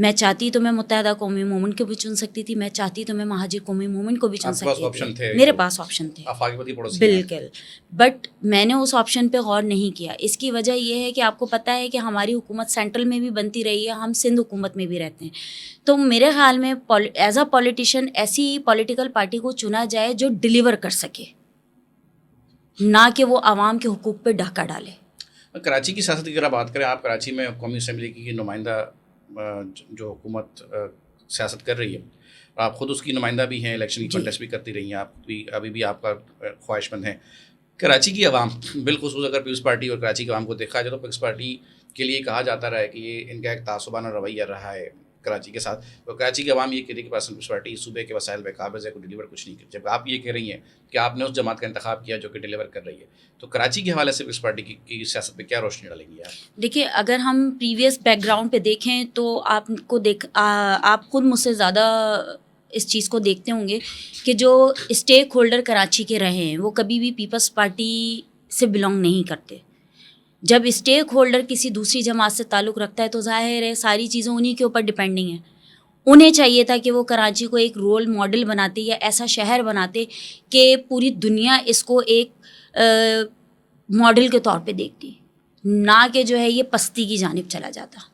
میں چاہتی تو میں متحدہ قومی مومنٹ کو بھی چن سکتی تھی, میں چاہتی تو میں مہاجر قومی مومنٹ کو بھی چن سکتی تھی, میرے پاس آپشن تھے بالکل, بٹ میں نے اس آپشن پہ غور نہیں کیا. اس کی وجہ یہ ہے کہ آپ کو پتہ ہے کہ ہماری حکومت سینٹرل میں بھی بنتی رہی ہے, ہم سندھ حکومت میں بھی رہتے ہیں, تو میرے خیال میں ایز اے پولیٹیشین ایسی پولیٹیکل پارٹی کو چنا جائے جو ڈلیور کر سکے, نہ کہ وہ عوام کے حقوق پہ ڈاکہ ڈالے. کراچی کی سیاست کی اگر بات کریں, آپ کراچی میں قومی اسمبلی کی نمائندہ جو حکومت سیاست کر رہی ہے, آپ خود اس کی نمائندہ بھی ہیں, الیکشن کی کنٹیسٹ بھی کرتی رہی ہیں, آپ بھی ابھی بھی آپ کا خواہش مند ہیں. کراچی کی عوام بالخصوص اگر پیپلز پارٹی اور کراچی کی عوام کو دیکھا جائے تو پیپلز پارٹی کے لیے کہا جاتا رہا ہے کہ یہ ان کا ایک تعصبانہ رویہ رہا ہے کراچی کے ساتھ, تو کراچی کی عوام یہ کہہ رہی ہے کہ پیپلز پارٹی صوبے کے وسائل پہ قابض ہے, کو ڈیلیور کچھ نہیں کر, جب آپ یہ کہہ رہی ہیں کہ آپ نے اس جماعت کا انتخاب کیا جو کہ ڈیلیور کر رہی ہے, تو کراچی کے حوالے سے پیپلز پارٹی کی سیاست پہ کیا روشنی ڈالیں گی آپ؟ دیکھیے, اگر ہم پریویس بیک گراؤنڈ پہ دیکھیں تو آپ خود مجھ سے زیادہ اس چیز کو دیکھتے ہوں گے کہ جو اسٹیک ہولڈر کراچی کے رہے ہیں وہ کبھی بھی پیپلز پارٹی سے بلانگ نہیں کرتے. جب اسٹیک ہولڈر کسی دوسری جماعت سے تعلق رکھتا ہے تو ظاہر ہے ساری چیزیں انہی کے اوپر ڈپینڈنگ ہیں. انہیں چاہیے تھا کہ وہ کراچی کو ایک رول ماڈل بناتے یا ایسا شہر بناتے کہ پوری دنیا اس کو ایک ماڈل کے طور پہ دیکھتی, نہ کہ جو ہے یہ پستی کی جانب چلا جاتا.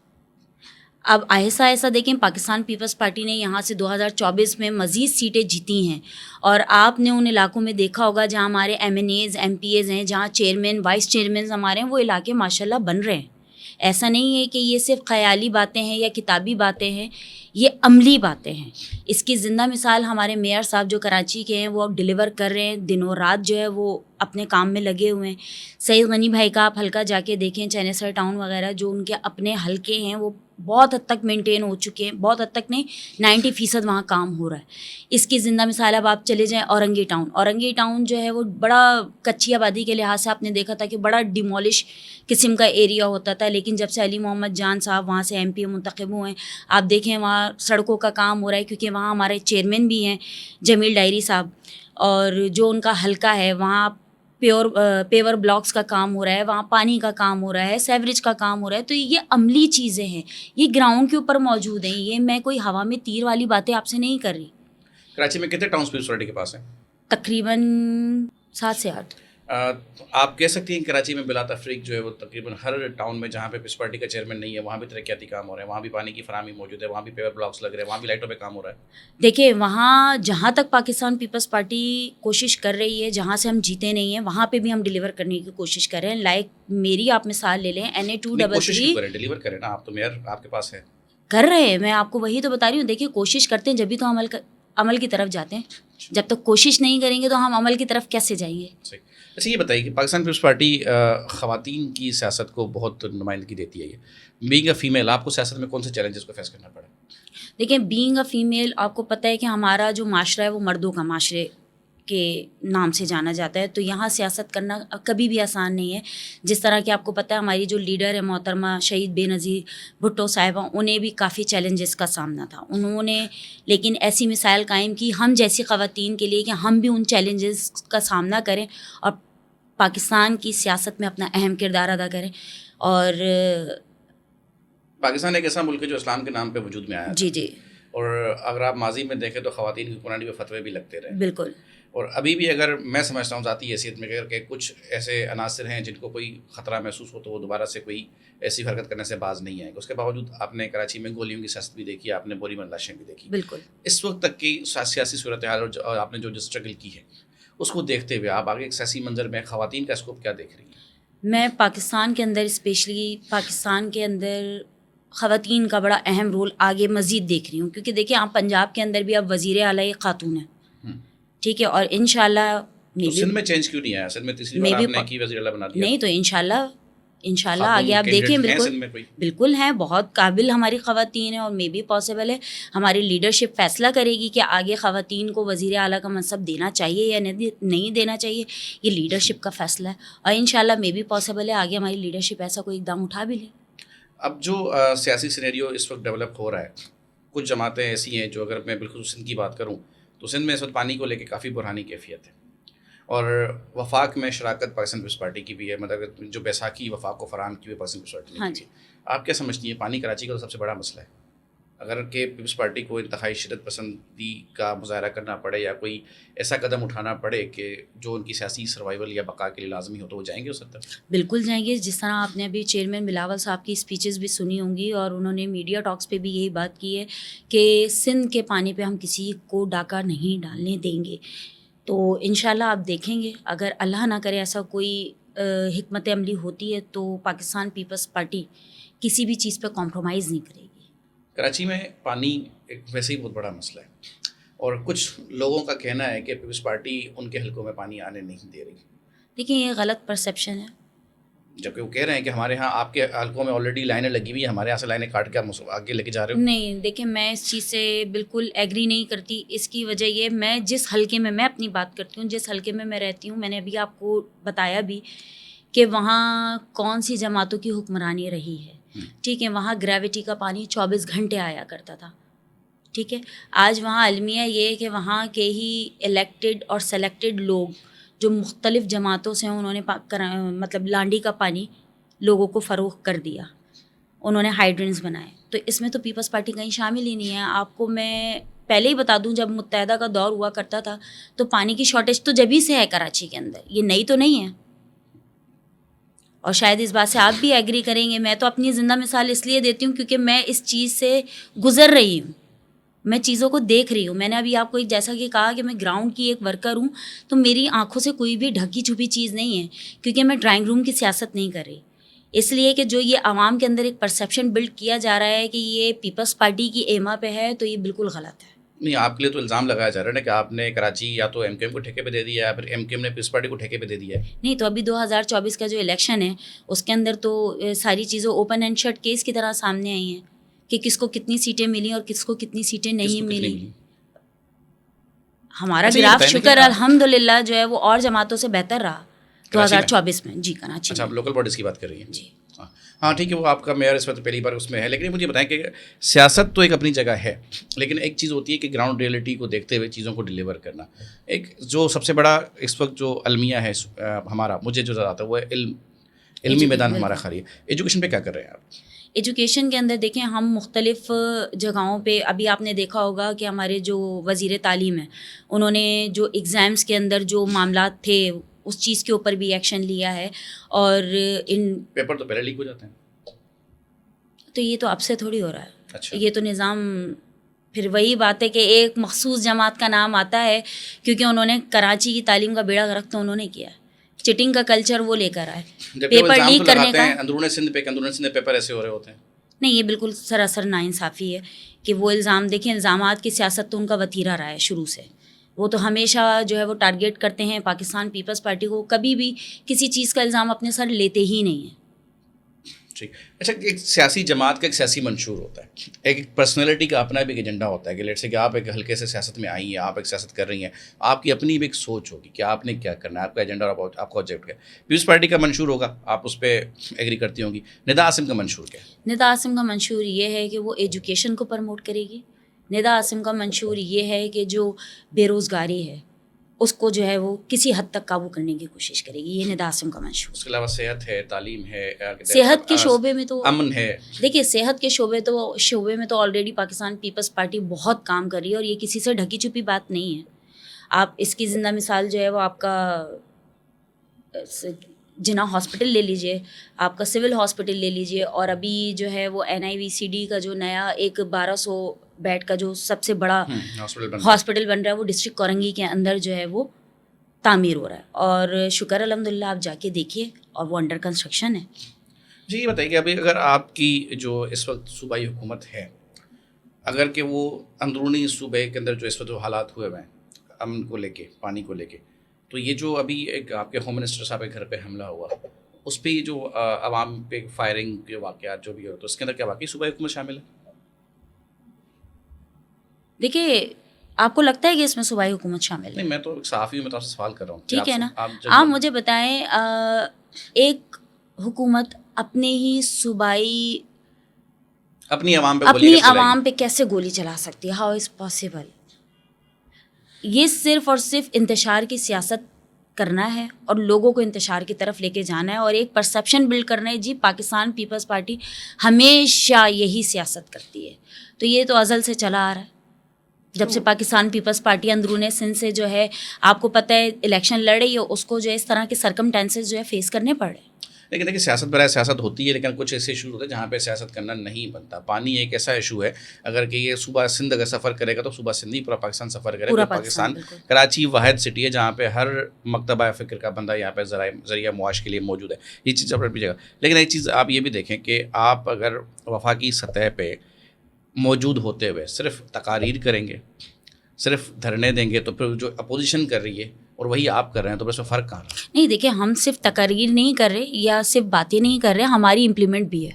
اب ایسا ایسا دیکھیں, پاکستان پیپلز پارٹی نے یہاں سے 2024 میں مزید سیٹیں جیتی ہیں, اور آپ نے ان علاقوں میں دیکھا ہوگا جہاں ہمارے MNAs MPAs ہیں, جہاں چیئرمین وائس چیئرمین ہمارے ہیں, وہ علاقے ماشاءاللہ بن رہے ہیں. ایسا نہیں ہے کہ یہ صرف خیالی باتیں ہیں یا کتابی باتیں ہیں, یہ عملی باتیں ہیں. اس کی زندہ مثال ہمارے میئر صاحب جو کراچی کے ہیں وہ اب ڈیلیور کر رہے ہیں, دنوں رات جو ہے وہ اپنے کام میں لگے ہوئے ہیں. سعید غنی بھائی کا آپ حلقہ جا کے دیکھیں, چینسر ٹاؤن وغیرہ جو ان کے اپنے حلقے ہیں وہ بہت حد تک مینٹین ہو چکے ہیں, بہت حد تک نہیں 90% وہاں کام ہو رہا ہے. اس کی زندہ مثال اب آپ چلے جائیں اورنگی ٹاؤن. اورنگی ٹاؤن جو ہے وہ بڑا کچی آبادی کے لحاظ سے آپ نے دیکھا تھا کہ بڑا ڈیمولش قسم کا ایریا ہوتا تھا, لیکن جب سے علی محمد جان صاحب وہاں سے MP منتخب ہوئے ہیں, آپ دیکھیں وہاں سڑکوں کا کام ہو رہا ہے, کیونکہ وہاں ہمارے چیئرمین بھی ہیں جمیل ڈائری صاحب, اور جو ان کا حلقہ ہے وہاں پیور بلاکس کا کام ہو رہا ہے, وہاں پانی کا کام ہو رہا ہے, سیوریج کا کام ہو رہا ہے. تو یہ عملی چیزیں ہیں, یہ گراؤنڈ کے اوپر موجود ہیں, یہ میں کوئی ہوا میں تیر والی باتیں آپ سے نہیں کر رہی. کراچی میں کتنے ٹاؤنس پیپلز پارٹی کے پاس ہیں؟ تقریباً 7 سے 8. آپ کہہ سکتی ہیں کراچی میں بلا تفریق جو ہے وہ تقریباً ہر ٹاؤن میں جہاں پہ پیپلز پارٹی کا چیئرمین نہیں ہے وہاں بھی ترقیاتی کام ہو رہے ہیں, وہاں بھی پانی کی فراہمی موجود ہے, وہاں بھی پیور بلاکس لگ رہے ہیں, وہاں بھی لائٹوں پہ کام ہو رہا ہے. دیکھیے, وہاں جہاں تک پاکستان پیپلز پارٹی کوشش کر رہی ہے, جہاں سے ہم جیتے نہیں ہیں وہاں پہ بھی ہم ڈیلیور کرنے کی کوشش کر رہے ہیں. لائک میری آپ مثال لے لیں, NA233 ڈیلیور کریں نا, آپ تو میئر آپ کے پاس ہے, کر رہے ہیں. میں آپ کو وہی تو بتا رہی ہوں. دیکھیے, کوشش کرتے ہیں جبھی تو عمل کی طرف جاتے ہیں. جب تک کوشش نہیں کریں گے تو ہم عمل کی طرف کیسے جائیں گے؟ اچھا یہ بتائیے کہ پاکستان پیپلز پارٹی خواتین کی سیاست کو بہت نمائندگی دیتی ہے. یہ بینگ اے فیمیل آپ کو سیاست میں کون سے چیلنجز کو فیس کرنا پڑا؟ دیکھیں, بینگ اے فیمیل آپ کو پتہ ہے کہ ہمارا جو معاشرہ ہے وہ مردوں کا معاشرے کے نام سے جانا جاتا ہے, تو یہاں سیاست کرنا کبھی بھی آسان نہیں ہے. جس طرح کہ آپ کو پتہ ہے ہماری جو لیڈر ہے محترمہ شہید بے نظیر بھٹو صاحبہ, انہیں بھی کافی چیلنجز کا سامنا تھا. انہوں نے لیکن ایسی مثال قائم کی ہم جیسی خواتین کے لیے کہ ہم بھی ان چیلنجز کا سامنا کریں اور پاکستان کی سیاست میں اپنا اہم کردار ادا کریں. اور پاکستان ایک ایسا ملک ہے جو اسلام کے نام پہ وجود میں آیا جی جی, اور اگر آپ ماضی میں دیکھیں تو خواتین کی قرآن پہ فتوے بھی لگتے رہے. بالکل. اور ابھی بھی اگر میں سمجھتا ہوں ذاتی حیثیت میں کہ کچھ ایسے عناصر ہیں جن کو کوئی خطرہ محسوس ہو تو وہ دوبارہ سے کوئی ایسی حرکت کرنے سے باز نہیں آئے گا. اس کے باوجود آپ نے کراچی میں گولیوں کی سیاست بھی دیکھی, آپ نے بوری بند لاشیں بھی دیکھی. بالکل. اس وقت تک کی سیاسی صورتحال اور آپ نے جو اسٹرگل کی ہے اس کو دیکھتے ہوئے آپ آگے ایک سیاسی منظر میں خواتین کا اسکوپ کیا دیکھ رہی ہیں؟ میں پاکستان کے اندر اسپیشلی پاکستان کے اندر خواتین کا بڑا اہم رول آگے مزید دیکھ رہی ہوں, کیونکہ دیکھیں آپ پنجاب کے اندر بھی اب وزیر اعلیٰ ایک خاتون ہیں, ٹھیک ہے, اور انشاءاللہ سندھ میں چینج کیوں نہیں آیا؟ سندھ میں تیسری بار آپ نے کی وزیر اعلیٰ بنا دیا. نہیں تو انشاءاللہ آگے آپ دیکھیں. بالکل ہیں, بہت قابل ہماری خواتین ہیں, اور مے بی پاسبل ہے ہماری لیڈرشپ فیصلہ کرے گی کہ آگے خواتین کو وزیر اعلیٰ کا منصب دینا چاہیے یا نہیں دینا چاہیے. یہ لیڈرشپ کا فیصلہ ہے, اور انشاءاللہ مے بی پاسبل ہے آگے ہماری لیڈرشپ ایسا کوئی اقدام اٹھا بھی لے. اب جو سیاسی سینیریو اس وقت ڈیولپ ہو رہا ہے, کچھ جماعتیں ایسی ہیں جو اگر میں بالکل سندھ کی بات کروں تو سندھ میں اس وقت پانی کو لے کے کافی بحرانی کیفیت ہے, اور وفاق میں شراکت پاکستان پیپلز پارٹی کی بھی ہے, مطلب جو بیساکھی وفاق کو فراہم کی ہوئی پاکستان پیپلز پارٹی نے کی ہے. آپ کیا سمجھتی ہیں پانی کراچی کا تو سب سے بڑا مسئلہ ہے؟ اگر کہ پیپلز پارٹی کو انتہائی شدت پسندی کا مظاہرہ کرنا پڑے یا کوئی ایسا قدم اٹھانا پڑے کہ جو ان کی سیاسی سروائیول یا بقا کے لیے لازمی ہو، تو وہ جائیں گے اس حد تک؟ بالکل جائیں گے. جس طرح آپ نے ابھی چیئرمین بلاول صاحب کی اسپیچز بھی سنی ہوں گی اور انہوں نے میڈیا ٹاکس پہ بھی یہی بات کی ہے کہ سندھ کے پانی پہ ہم کسی کو ڈاکہ نہیں ڈالنے دیں گے. تو انشاءاللہ آپ دیکھیں گے اگر اللہ نہ کرے ایسا کوئی حکمت عملی ہوتی ہے تو پاکستان پیپلز پارٹی کسی بھی چیز پہ کمپرومائز نہیں کرے گی. کراچی میں پانی ایک ویسے ہی بہت بڑا مسئلہ ہے اور کچھ لوگوں کا کہنا ہے کہ پیپلز پارٹی ان کے حلقوں میں پانی آنے نہیں دے رہی. دیکھیں یہ غلط پرسیپشن ہے. جبکہ وہ کہہ رہے ہیں کہ ہمارے ہاں آپ کے حلقوں میں آلریڈی لائنیں لگی ہوئی ہیں، ہمارے یہاں سے لائنیں کاٹ کے آپ آگے لے کے جا رہے ہو. نہیں دیکھیں میں اس چیز سے بالکل ایگری نہیں کرتی. اس کی وجہ یہ میں جس حلقے میں اپنی بات کرتی ہوں، جس حلقے میں رہتی ہوں، میں نے ابھی آپ کو بتایا بھی کہ وہاں کون سی جماعتوں کی حکمرانی رہی ہے. ٹھیک ہے، وہاں گریویٹی کا پانی 24 گھنٹے آیا کرتا تھا. ٹھیک ہے، آج وہاں المیہ یہ ہے کہ وہاں کے ہی الیکٹڈ اور سلیکٹڈ لوگ جو مختلف جماعتوں سے انہوں نے مطلب لانڈی کا پانی لوگوں کو فروخت کر دیا، انہوں نے ہائیڈرنس بنائے. تو اس میں تو پیپلز پارٹی کہیں شامل ہی نہیں ہے. آپ کو میں پہلے ہی بتا دوں جب متحدہ کا دور ہوا کرتا تھا تو پانی کی شارٹیج تو جبھی سے ہے کراچی کے اندر، یہ نئی تو نہیں ہے. اور شاید اس بات سے آپ بھی ایگری کریں گے. میں تو اپنی زندہ مثال اس لیے دیتی ہوں کیونکہ میں اس چیز سے گزر رہی ہوں، میں چیزوں کو دیکھ رہی ہوں. میں نے ابھی آپ کو جیسا کہ کہا کہ میں گراؤنڈ کی ایک ورکر ہوں، تو میری آنکھوں سے کوئی بھی ڈھکی چھپی چیز نہیں ہے کیونکہ میں ڈرائنگ روم کی سیاست نہیں کر رہی. اس لیے کہ جو یہ عوام کے اندر ایک پرسیپشن بلڈ کیا جا رہا ہے کہ یہ پیپلز پارٹی کی ایما پہ ہے، تو یہ بالکل غلط ہے. نہیں، آپ کے لیے تو الزام لگایا جا رہا ہے نا کہ آپ نے کراچی یا تو ایم کیو ایم کو ٹھیکے پہ دے دیا ہے یا پھر ایم کیو ایم نے پیپلز پارٹی کو ٹھیکے پہ دے دیا ہے. نہیں تو ابھی 2024 کا جو الیکشن ہے اس کے اندر تو ساری چیزیں اوپن اینڈ شٹ کیس کی طرح سامنے آئی ہیں کہ کس کو کتنی سیٹیں ملی اور کس کو کتنی سیٹیں نہیں ملی. ہمارا گراف شکر الحمدللہ جو ہے وہ اور جماعتوں سے بہتر رہا 2024 میں. جی کراچی. اچھا، آپ لوکل باڈیز کی بات کر رہی ہیں. جی ہاں ٹھیک ہے، وہ آپ کا میئر اس وقت پہلی بار اس میں ہے. لیکن مجھے بتائیں کہ سیاست تو ایک اپنی جگہ ہے، لیکن ایک چیز ہوتی ہے کہ گراؤنڈ ریئلٹی کو دیکھتے ہوئے چیزوں کو ڈیلیور کرنا. ایک جو سب سے بڑا اس وقت جو المیہ ہے ہمارا، مجھے جو نظر آتا ہے وہ علمی میدان ہمارا خالی ہے. ایجوکیشن پہ کیا کر رہے ہیں آپ؟ ایجوکیشن کے اندر دیکھیں ہم مختلف جگہوں پہ، ابھی آپ نے دیکھا ہوگا کہ ہمارے جو وزیر تعلیم ہیں انہوں نے جو ایگزامس کے اندر جو معاملات تھے اس چیز کے اوپر بھی ایکشن لیا ہے. اور ان پیپر تو پہلے لیک ہو جاتے ہیں، تو یہ تو اب سے تھوڑی ہو رہا ہے. اچھا، یہ تو نظام پھر وہی بات ہے کہ ایک مخصوص جماعت کا نام آتا ہے کیونکہ انہوں نے کراچی کی تعلیم کا بیڑا غرق تو انہوں نے کیا ہے. چٹنگ کا کلچر وہ لے کر آئے، پیپر لیک کرنے کا. اندرون سندھ پہ پیپر ایسے ہو رہے ہوتے ہیں. نہیں، یہ بالکل سراسر ناانصافی ہے کہ وہ الزام دیکھیں. الزامات کی سیاست تو ان کا وتیرہ رہا ہے شروع سے. وہ تو ہمیشہ جو ہے وہ ٹارگیٹ کرتے ہیں پاکستان پیپلز پارٹی کو، کبھی بھی کسی چیز کا الزام اپنے سر لیتے ہی نہیں ہیں. ٹھیک. اچھا، ایک سیاسی جماعت کا ایک سیاسی منشور ہوتا ہے، ایک پرسنالٹی کا اپنا بھی ایک ایجنڈا ہوتا ہے کہ لیٹ سے کہ آپ ایک ہلکے سے سیاست میں آئی ہیں، آپ ایک سیاست کر رہی ہیں، آپ کی اپنی بھی ایک سوچ ہوگی کہ آپ نے کیا کرنا ہے، آپ کا ایجنڈا اور آپ کا آبجیکٹ کیا ہے. پیپلز پارٹی کا منشور ہوگا، آپ اس پہ ایگری کرتی ہوں گی. ندا عاصم کا منشور کیا ہے؟ ندا عاصم کا منشور یہ ہے کہ وہ ایجوکیشن کو پروموٹ کرے گی. ندا عاصم کا منشور یہ ہے کہ جو بے روزگاری ہے اس کو جو ہے وہ کسی حد تک قابو کرنے کی کوشش کرے گی. یہ ندا عاصم کا منشور. اس کے علاوہ صحت ہے، تعلیم ہے، صحت کے شعبے میں تو امن ہے. دیکھیے صحت کے شعبے میں تو آلریڈی پاکستان پیپلز پارٹی بہت کام کر رہی ہے اور یہ کسی سے ڈھکی چھپی بات نہیں ہے. آپ اس کی زندہ مثال جو ہے وہ آپ کا جناح ہاسپٹل لے لیجئے، آپ کا سول ہاسپٹل لے لیجئے، اور ابھی جو ہے وہ NIVCD کا جو نیا ایک 1200 بیڈ کا جو سب سے بڑا ہاسپٹل بن رہا ہے وہ ڈسٹرکٹ کورنگی کے اندر جو ہے وہ تعمیر ہو رہا ہے. اور شکر الحمدللہ آپ جا کے دیکھیے اور وہ انڈر کنسٹرکشن ہے. جی یہ بتائیے کہ ابھی اگر آپ کی جو اس وقت صوبائی حکومت ہے، اگر کہ وہ اندرونی صوبے کے اندر جو اس وقت جو حالات ہوئے ہیں امن کو لے کے، پانی کو لے کے، تو یہ جو ابھی ایک آپ کے ہوم منسٹر صاحب کے گھر پہ حملہ ہوا، اس پہ جو عوام پہ فائرنگ کے واقعات جو بھی ہو، تو اس کے اندر کیا واقعی صوبائی حکومت شامل ہے؟ دیکھیے آپ کو لگتا ہے کہ اس میں صوبائی حکومت شامل ہے؟ نہیں، میں تو صحافی ہوں، میں تو آپ سے سوال کر رہا ہوں. ٹھیک ہے نا، آپ مجھے بتائیں ایک حکومت اپنے ہی صوبائی اپنی عوام پہ کیسے گولی چلا سکتی ہے؟ How is possible? یہ صرف اور صرف انتشار کی سیاست کرنا ہے اور لوگوں کو انتشار کی طرف لے کے جانا ہے اور ایک پرسیپشن بلڈ کرنا ہے. جی پاکستان پیپلز پارٹی ہمیشہ یہی سیاست کرتی ہے, تو یہ تو ازل سے چلا آ رہا ہے. جب سے پاکستان پیپلز پارٹی اندرون سندھ سے جو ہے آپ کو پتہ ہے الیکشن لڑ رہی ہے, اس کو جو ہے اس طرح کے سرکمٹینسز جو ہے فیس کرنے پڑ رہے ہیں. لیکن دیکھیے سیاست برائے سیاست ہوتی ہے, لیکن کچھ ایسے ایشوز ہوتے ہیں جہاں پہ سیاست کرنا نہیں بنتا. پانی ایک ایسا ایشو ہے, اگر کہ یہ صوبہ سندھ اگر سفر کرے گا تو صوبہ سندھ ہی پورا پاکستان سفر کرے گا. پاکستان کراچی واحد سٹی ہے جہاں پہ ہر مکتبہ فکر کا بندہ یہاں پہ ذریعہ معاش کے لیے موجود ہے. یہ چیز اپنے بھی جگہ. لیکن ایک چیز آپ یہ بھی دیکھیں کہ آپ اگر وفاقی سطح پہ موجود ہوتے ہوئے صرف تقاریر کریں گے, صرف دھرنے دیں گے, تو پھر جو اپوزیشن کر رہی ہے اور وہی آپ کر رہے ہیں, تو اس میں فرق کہاں رہا؟ نہیں دیکھیں, ہم صرف تقاریر نہیں کر رہے یا صرف باتیں نہیں کر رہے, ہماری امپلیمنٹ بھی ہے.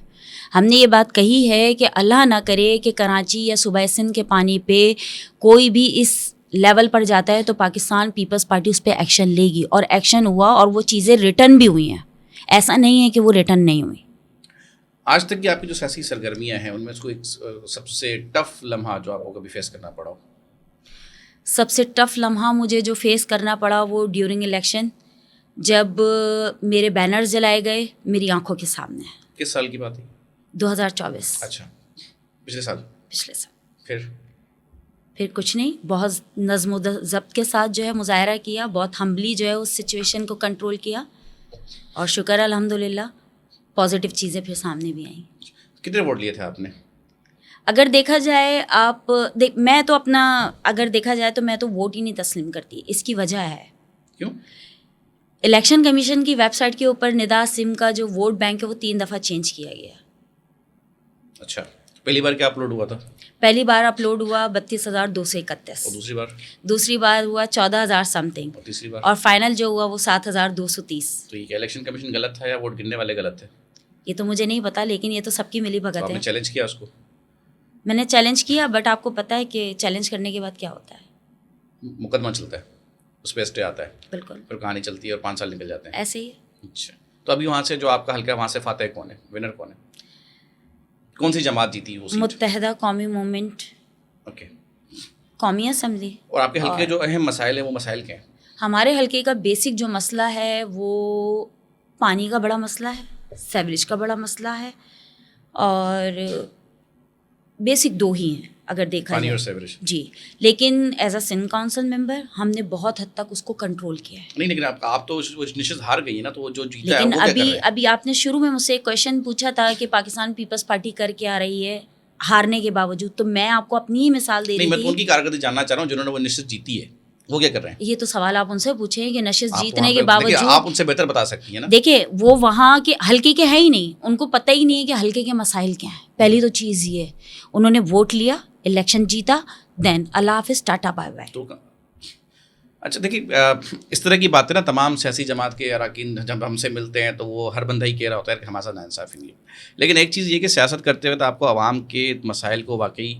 ہم نے یہ بات کہی ہے کہ اللہ نہ کرے کہ کراچی یا صوبہ سندھ کے پانی پہ کوئی بھی اس لیول پر جاتا ہے تو پاکستان پیپلز پارٹی اس پہ ایکشن لے گی, اور ایکشن ہوا اور وہ چیزیں ریٹرن بھی ہوئی ہیں. ایسا نہیں ہے کہ وہ ریٹرن نہیں ہوئی. آج تک کی آپ کی جو سیاسی سرگرمیاں ہیں ان میں سے ایک سب سے ٹف لمحہ جو آپ کو کبھی فیس کرنا پڑا ہو؟ سب سے ٹف لمحہ مجھے جو فیس کرنا پڑا وہ ڈیورنگ الیکشن, جب میرے بینرز جلائے گئے میری آنکھوں کے سامنے. کس سال کی بات ہے؟ 2024. اچھا, پچھلے سال. پھر کچھ نہیں, بہت نظم و ضبط کے ساتھ جو ہے مظاہرہ کیا, بہت ہمبلی جو ہے اس سچویشن کو کنٹرول کیا, اور شکر الحمدللہ پازیٹیو چیزیں پھر سامنے بھی آئیں. کتنے ووٹ لیے تھے آپ نے؟ اگر دیکھا جائے میں تو اپنا اگر دیکھا جائے تو میں تو ووٹ ہی نہیں تسلیم کرتی. اس کی وجہ ہے, کیوں؟ الیکشن کمیشن کی ویب سائٹ کے اوپر ندا سم کا جو ووٹ بینک ہے وہ 3 دفعہ چینج کیا گیا. اچھا, پہلی بار کیا اپلوڈ ہوا تھا؟ پہلی بار اپلوڈ ہوا 32,231. اور دوسری بار ہوا 14,000 سم تھنگ. اور تیسری بار؟ اور فائنل جو ہوا وہ 7,230. تو یہ الیکشن کمیشن غلط تھا یا ووٹ گننے والے غلط تھے؟ یہ تو مجھے نہیں پتا, لیکن یہ تو سب کی ملی بھگت ہے. آپ نے چیلنج کیا اس کو؟ میں نے چیلنج کیا, بٹ آپ کو پتہ ہے کہ چیلنج کرنے کے بعد کیا ہوتا ہے؟ مقدمہ چلتا ہے, اس پہ اسٹے آتا ہے. بالکل. پھر کہانی چلتی ہے اور 5 سال نکل جاتے ہیں. ایسے ہی ہے. اچھا, تو ابھی وہاں سے جو آپ کا حلقہ ہے وہاں سے فاتح کون ہے, ونر کون ہے, کون سی جماعت جیتی وہ سیٹ؟ متحدہ قومی موومنٹ. اوکے. قومی اسمبلی. اور آپ کے حلقے جو اہم مسائل ہیں وہ مسائل کیا ہیں؟ ہمارے حلقے کا بیسک جو مسئلہ ہے وہ پانی کا بڑا مسئلہ ہے, سیوریج کا بڑا مسئلہ ہے, اور بیسک 2 ہی ہیں اگر دیکھا پانی جائے. اور سیوریج. جی, لیکن ایز اے سندھ کونسل ممبر ہم نے بہت حد تک اس کو کنٹرول کیا ہے. نہیں, لیکن آپ تو نشست ہار گئی ہیں نا, تو وہ جو جیتا ہے وہ لیکن کیا کر رہے ہیں؟ ابھی آپ نے شروع میں مجھ سے ایک کویشچن پوچھا تھا کہ پاکستان پیپلز پارٹی کر کے آ رہی ہے ہارنے کے باوجود, تو میں آپ کو اپنی ہی مثال دے رہی نہیں, تھی. میں ان کی کارکردگی جاننا چاہ رہا ہوں جنہوں نے وہ نشست جیتی ہے, وہ کیا کر رہے ہیں؟ یہ تو سوال آپ ان سے پوچھیں کہ نشست آپ جیتنے کے وہاں پہ- دیکھیے، باوجود آپ ان سے بہتر بتا سکتی ہیں نا. دیکھیں وہ وہاں کے حلقے کے ہے ہی نہیں, ان کو پتہ ہی نہیں ہے کہ حلقے کے مسائل کیا ہیں. پہلی تو چیز یہ ہے, انہوں نے ووٹ لیا, الیکشن جیتا, دین اللہ حافظ, ٹاٹا بائے بائے. تو اچھا دیکھیے, اس طرح کی باتیں نا تمام سیاسی جماعت کے اراکین جب ہم سے ملتے ہیں تو وہ ہر بندہ ہی کہہ رہا ہوتا ہے کہ ہمارے ساتھ ناانصافی نہیں ہے. لیکن ایک چیز یہ کہ سیاست کرتے ہوئے تو آپ کو عوام کے مسائل کو واقعی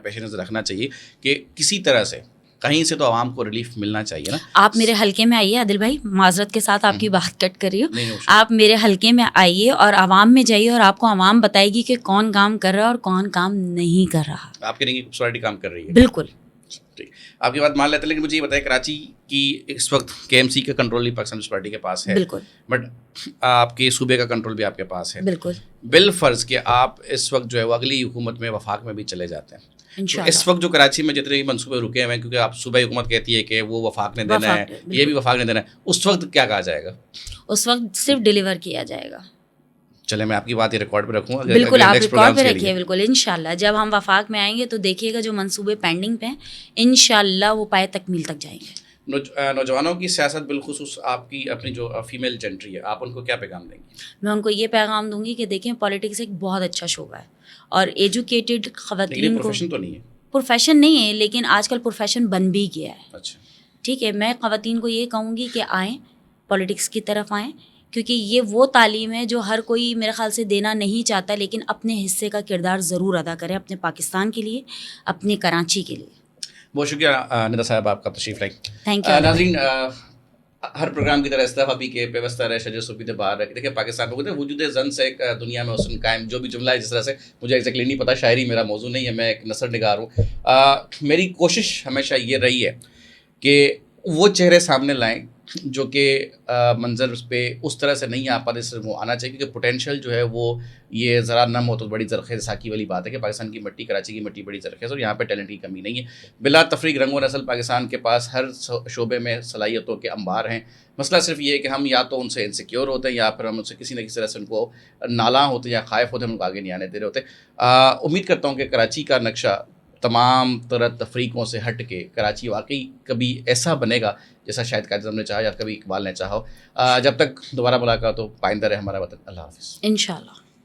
پیش نظر رکھنا چاہیے کہ کسی طرح سے کہیں سے تو عوام کو ریلیف ملنا چاہیے نا. آپ میرے حلقے میں آئیے عادل بھائی, معذرت کے ساتھ آپ کی بات کٹ کر رہی ہوں, آپ آپ میرے حلقے میں آئیے اور عوام میں جائیے, اور آپ کو عوام بتائے گی کہ کون کام کر رہا ہے اور کون کام نہیں کر رہا. آپ کہیں گے سوسائٹی کام کر رہی ہے. بالکل ٹھیک, آپ کی بات مان لیتے ہیں, لیکن مجھے یہ بتائیں کراچی کی اس وقت KMC کا کنٹرول بھی پاکستان پیپلز پارٹی کے پاس ہے. بالکل. بٹ آپ کے صوبے کا کنٹرول بھی آپ کے پاس ہے. بالکل. بالفرض کہ آپ اس وقت جو ہے وہ اگلی حکومت میں وفاق میں بھی چلے جاتے ہیں, اس وقت جو کراچی میں جتنے بھی منصوبے رکے ہوئے ہیں, کیونکہ آپ صوبائی حکومت کہتی ہے کہ وہ وفاق نے دینا ہے, یہ بھی وفاق نے دینا ہے, اس وقت کیا کہا جائے گا؟ اس وقت صرف ڈیلیور کیا جائے گا. چلے میں آپ کی بات یہ ریکارڈ پہ رکھوں گا. بالکل, آپ ریکارڈ پہ رکھیے. بالکل, انشاءاللہ جب ہم وفاق میں آئیں گے تو دیکھیے گا جو منصوبے پینڈنگ پہ ہیں انشاءاللہ وہ پائے تکمیل تک جائیں گے. نوجوانوں کی سیاست بالخصوص آپ کی اپنی جو فیمیل جنٹری ہے, آپ ان کو کیا پیغام دیں گی؟ میں ان کو یہ پیغام دوں گی کہ دیکھیں پالیٹکس ایک بہت اچھا شعبہ ہے, اور ایجوکیٹڈ خواتین کو پروفیشن تو نہیں ہے, پروفیشن نہیں ہے, لیکن آج کل پروفیشن بن بھی گیا ہے. اچھا ٹھیک ہے, میں خواتین کو یہ کہوں گی کہ آئیں, پالیٹکس کی طرف آئیں, کیونکہ یہ وہ تعلیم ہے جو ہر کوئی میرے خیال سے دینا نہیں چاہتا, لیکن اپنے حصے کا کردار ضرور ادا کریں اپنے پاکستان کے لیے, اپنے کراچی کے لیے. بہت شکریہ ندا صاحب آپ کا تشریف لائی. Thank you. ناظرین, ہر پروگرام کی طرح اس دفعہ بھی کہ پیوستہ رہے شجر صوبی دے باہر رکھ. دیکھیں پاکستان میں کہتے ہیں وجود زن سے ایک دنیا میں حسن قائم, جو بھی جملہ ہے جس طرح سے مجھے ایگزیکٹلی نہیں پتا, شاعری میرا موضوع نہیں ہے, میں ایک نثر نگار ہوں. میری کوشش ہمیشہ یہ رہی ہے کہ وہ چہرے سامنے لائیں جو کہ منظر پہ اس طرح سے نہیں آ پاتے، صرف وہ آنا چاہیے کیونکہ پوٹینشیل جو ہے وہ یہ ذرا نم ہو تو بڑی زرخیز ساکی والی بات ہے کہ پاکستان کی مٹی، کراچی کی مٹی بڑی زرخیز اور یہاں پہ ٹیلنٹ کی کمی نہیں ہے. بلا تفریق رنگ و نسل پاکستان کے پاس ہر شعبے میں صلاحیتوں کے انبار ہیں. مسئلہ صرف یہ ہے کہ ہم یا تو ان سے انسیکیور ہوتے ہیں یا پھر ہم ان سے کسی نہ کسی طرح سے ان کو نالاں ہوتے ہیں یا خائف ہوتے ہیں، ہم ان کو آگے نہیں آنے دے رہے ہوتے. امید کرتا ہوں کہ کراچی کا نقشہ تمام طرح تفریقوں سے ہٹ کے کراچی واقعی کبھی ایسا بنے گا جیسا شاہد قائد اعظم نے چاہا یا کبھی اقبال نے چاہا ہو. جب تک دوبارہ ملاقات ہو، پائندہ رہے ہمارا وطن. اللہ حافظ. انشاءاللہ.